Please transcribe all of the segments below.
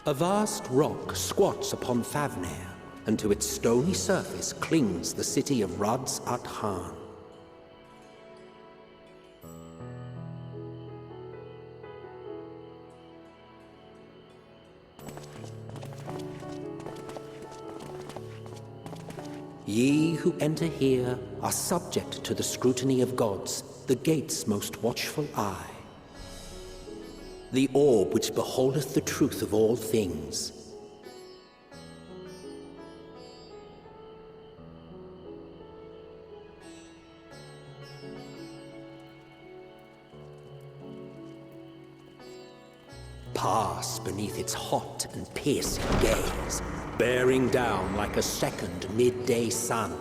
A vast rock squats upon Thavnair, and to its stony surface clings the city of Radz-At-Han. Ye who enter here are subject to the scrutiny of gods, the gate's most watchful eye. The orb which beholdeth the truth of all things. Pass beneath its hot and piercing gaze, bearing down like a second midday sun.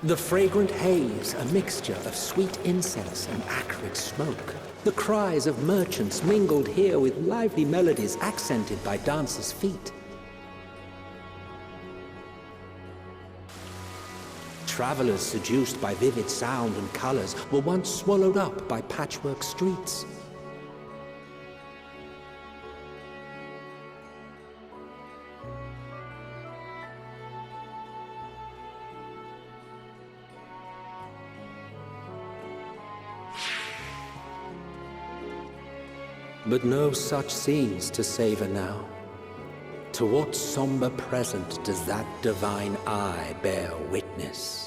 The fragrant haze, a mixture of sweet incense and acrid smoke. The cries of merchants mingled here with lively melodies accented by dancers' feet. Travelers seduced by vivid sound and colors were once swallowed up by patchwork streets. But no such scenes to savor now. To what somber present does that divine eye bear witness?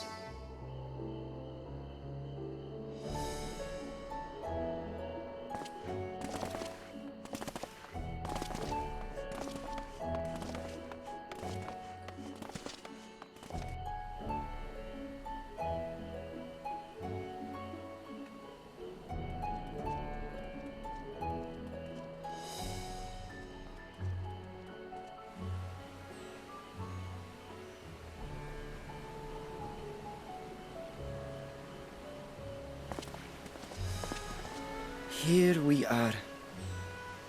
Here we are,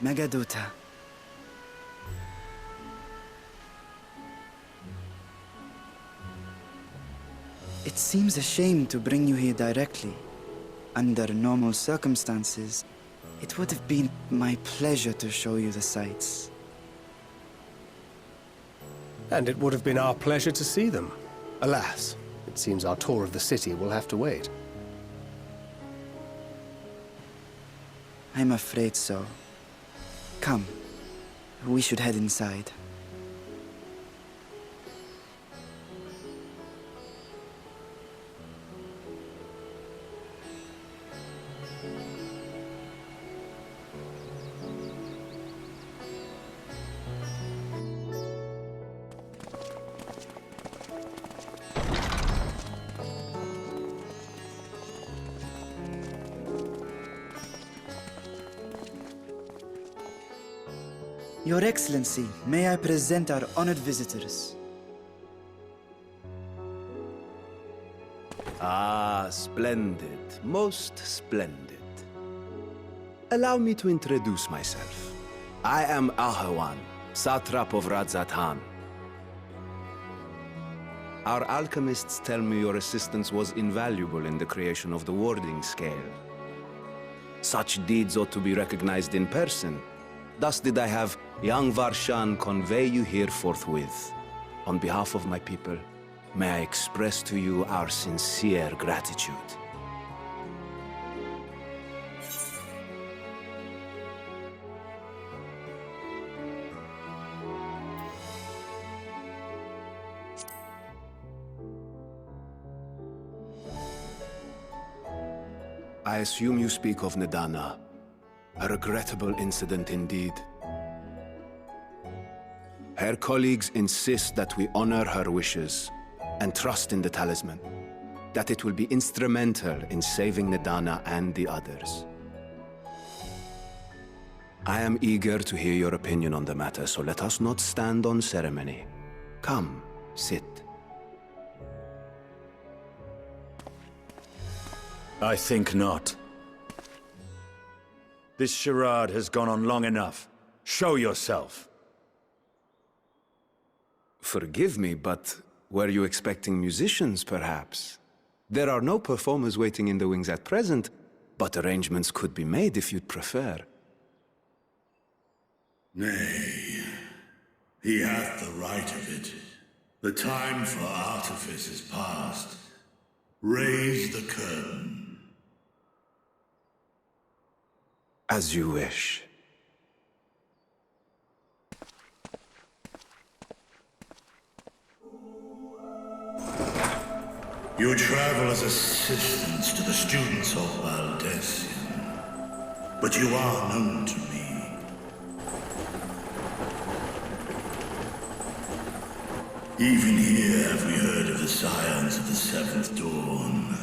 Megadota. It seems a shame to bring you here directly. Under normal circumstances, it would have been my pleasure to show you the sights. And it would have been our pleasure to see them. Alas, it seems our tour of the city will have to wait. I'm afraid so. Come, we should head inside. Your Excellency, may I present our honored visitors? Ah, splendid. Most splendid. Allow me to introduce myself. I am Ahawan, satrap of Radz-At-Han. Our alchemists tell me your assistance was invaluable in the creation of the warding scale. Such deeds ought to be recognized in person. Thus did I have young Varshan convey you here forthwith. On behalf of my people, may I express to you our sincere gratitude. I assume you speak of Nadana. A regrettable incident indeed. Her colleagues insist that we honor her wishes and trust in the talisman, that it will be instrumental in saving Nadana and the others. I am eager to hear your opinion on the matter, so let us not stand on ceremony. Come, sit. I think not. This charade has gone on long enough. Show yourself. Forgive me, but Were you expecting musicians, perhaps? There are no performers waiting in the wings at present, but arrangements could be made if you'd prefer. Nay, he hath the right of it. The time for artifice is past. Raise the curtain. As you wish. You travel as assistants to the students of Valdesian, but you are known to me. Even here have we heard of the scions of the Seventh Dawn.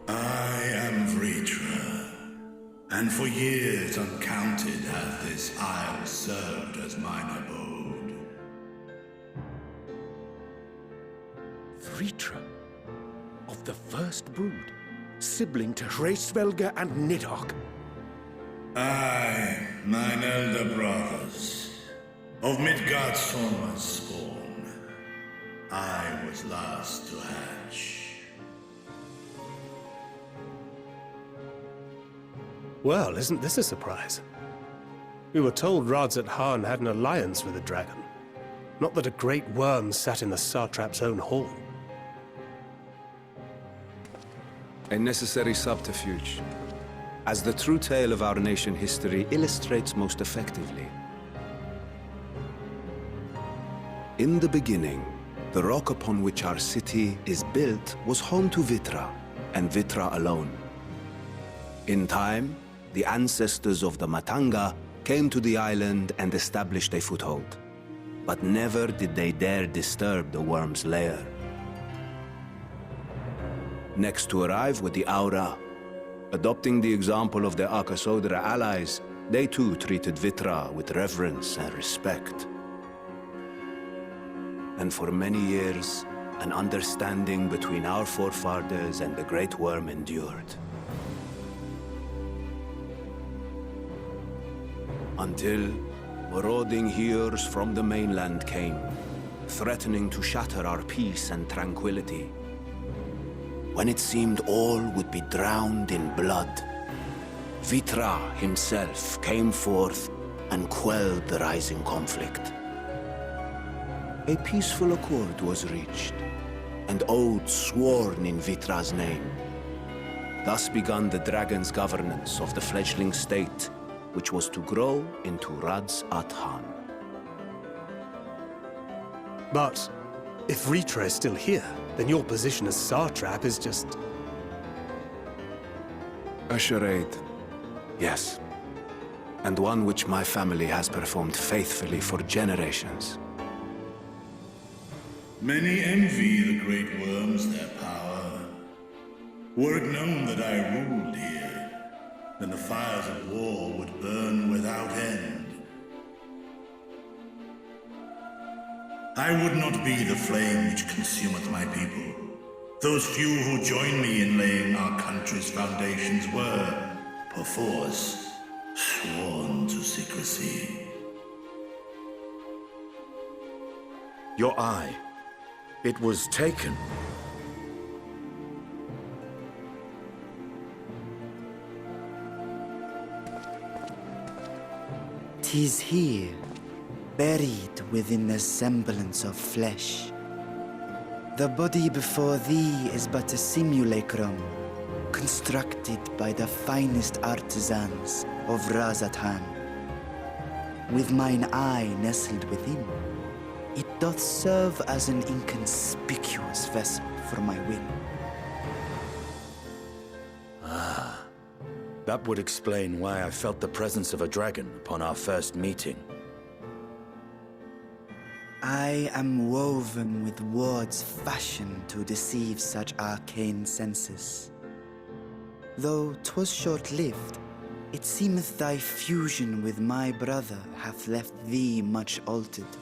I am Vrtra, and for years uncounted hath this isle served as mine abode. Vrtra, of the first brood, sibling to Hraesvelgr and Nidhogg. Aye, mine elder brothers, of Midgard's spawn, I was last to hatch. Well, isn't this a surprise? We were told Radz-At-Han had an alliance with a dragon. Not that a great worm sat in the satrap's own hall. A necessary subterfuge, as the true tale of our nation history illustrates most effectively. In the beginning, the rock upon which our city is built was home to Vrtra, and Vrtra alone. In time, the ancestors of the Matanga came to the island and established a foothold. But never did they dare disturb the worm's lair. Next to arrive were the Aura. Adopting the example of their Akasodra allies, they too treated Vrtra with reverence and respect. And for many years, an understanding between our forefathers and the Great Worm endured. Until marauding heroes from the mainland came, threatening to shatter our peace and tranquility. When it seemed all would be drowned in blood, Vrtra himself came forth and quelled the rising conflict. A peaceful accord was reached, and oaths sworn in Vrtra's name. Thus began the dragon's governance of the fledgling state, which was to grow into Radz-At-Han. But if Vrtra is still here, then your position as satrap is just... A charade, yes. And one which my family has performed faithfully for generations. Many envy the great worms their power. Were it known that I ruled here, then the fires of war would burn without end. I would not be the flame which consumeth my people. Those few who join me in laying our country's foundations were, perforce, sworn to secrecy. Your eye. It was taken. 'Tis here, buried within the semblance of flesh. The body before thee is but a simulacrum, constructed by the finest artisans of Radz-At-Han. With mine eye nestled within, it doth serve as an inconspicuous vessel for my will. That would explain why I felt the presence of a dragon upon our first meeting. I am woven with words fashioned to deceive such arcane senses. Though 'twas short-lived, it seemeth thy fusion with my brother hath left thee much altered,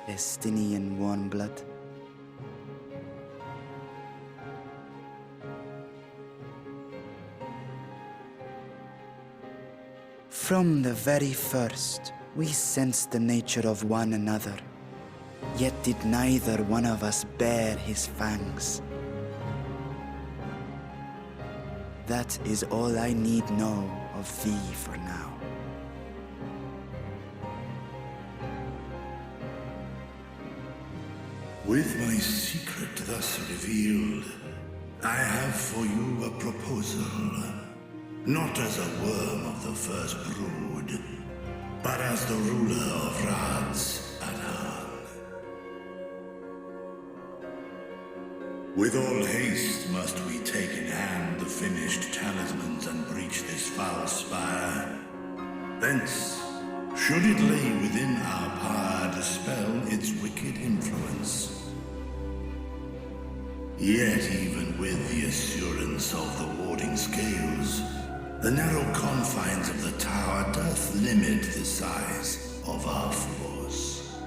Estinian warm blood. From the very first, we sensed the nature of one another. Yet did neither one of us bear his fangs. That is all I need know of thee for now. With my secret thus revealed, I have for you a proposal. Not as a worm of the first brood, but as the ruler of Radz-At-Han. With all haste must we take in hand the finished talismans and breach this foul spire. Thence, should it lay within our power, dispel its wicked influence. Yet even with the assurance of the warding scales, the narrow confines of the tower doth limit the size of our force.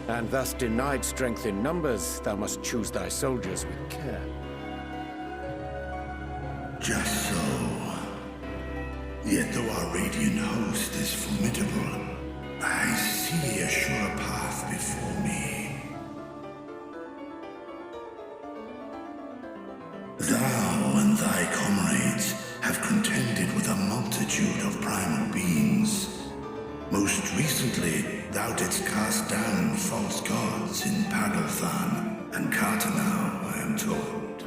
And thus denied strength in numbers, thou must choose thy soldiers with care. Just so. Yet though our radiant host is formidable, I see a sure path before me. Thou and thy comrades have contended with a multitude of primal beings. Most recently, thou didst cast down false gods in Pagalthan and Cartanau, I am told.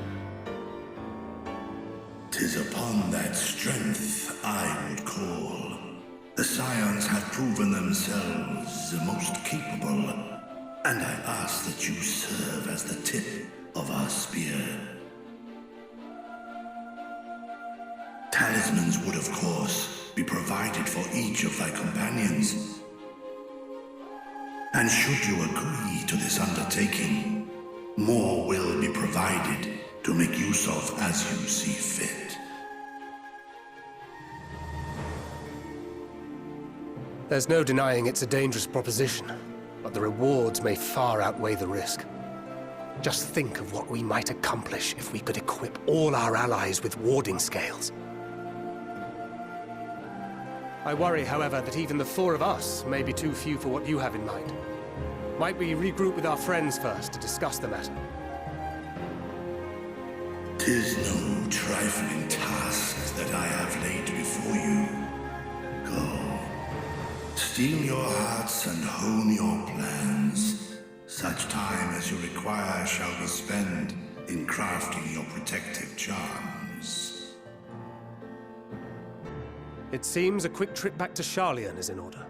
'Tis upon that strength I would call. The Scions have proven themselves the most capable, and I ask that you serve as the tip of our spear. Talismans would, of course, be provided for each of thy companions. And should you agree to this undertaking, more will be provided to make use of as you see fit. There's no denying it's a dangerous proposition, but the rewards may far outweigh the risk. Just think of what we might accomplish if we could equip all our allies with warding scales. I worry, however, that even the four of us may be too few for what you have in mind. Might we regroup with our friends first to discuss the matter? 'Tis no trifling task that I have laid before you. Go. Steel your hearts and hone your plans. Such time as you require shall be spent in crafting your protective charms. It seems a quick trip back to Sharlayan is in order.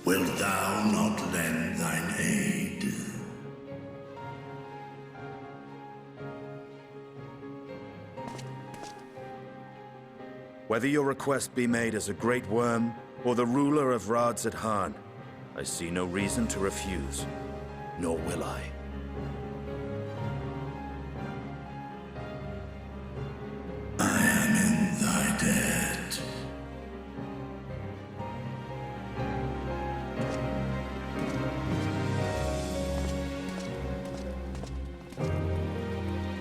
Wilt thou not lend thine aid? Whether your request be made as a great worm or the ruler of Radz-At-Han, I see no reason to refuse, nor will I.